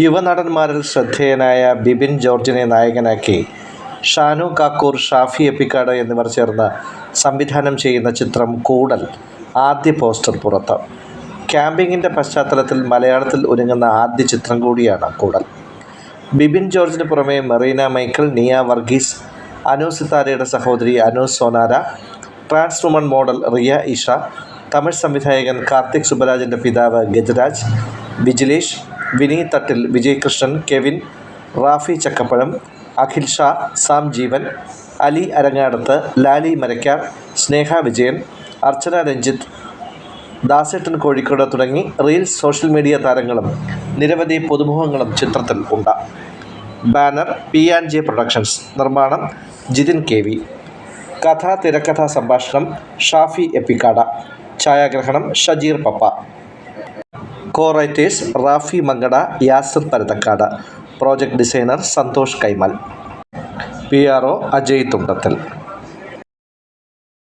യുവനടന്മാരിൽ ശ്രദ്ധേയനായ ബിബിൻ ജോർജിനെ നായകനാക്കി ഷാനു കാക്കൂർ, ഷാഫി എപ്പിക്കാട് എന്നിവർ ചേർന്ന് സംവിധാനം ചെയ്യുന്ന ചിത്രം കൂടൽ ആദ്യ പോസ്റ്റർ പുറത്ത്. ക്യാമ്പിങ്ങിൻ്റെ പശ്ചാത്തലത്തിൽ മലയാളത്തിൽ ഒരുങ്ങുന്ന ആദ്യ ചിത്രം കൂടിയാണ് കൂടൽ. ബിബിൻ ജോർജിന് പുറമെ മെറീന മൈക്കിൾ, നിയ വർഗീസ്, അനു സിത്താരയുടെ സഹോദരി Anu Sonara, trans woman model Riya Isha, Tamil സംവിധായകൻ കാർത്തിക് സുബരാജിൻ്റെ പിതാവ് ഗജരാജ്, വിജിലേഷ്, വിനീത് തട്ടിൽ, വിജയ് കൃഷ്ണൻ, കെവിൻ, റാഫി ചക്കപ്പഴം, അഖിൽ ഷാ, സാം ജീവൻ, അലി അരങ്ങാടത്ത്, ലാലി മരക്കാർ, സ്നേഹ വിജയൻ, അർച്ചന രഞ്ജിത്ത്, ദാസേട്ടൻ കോഴിക്കോട് തുടങ്ങി റീൽസ്, സോഷ്യൽ മീഡിയ താരങ്ങളും നിരവധി പുതുമുഖങ്ങളും ചിത്രത്തിൽ ഉണ്ട്. Banner P&J productions. നിർമ്മാണം ജിതിൻ KV. കഥ, തിരക്കഥ, സംഭാഷണം ഷാഫി എപ്പിക്കാട. ഛായാഗ്രഹണം Shajeer Pappa. Co writers Rafi Mankada, Yasir Parathakkad. Project designer Santhosh Kaimal. PRO Ajay Thundathil.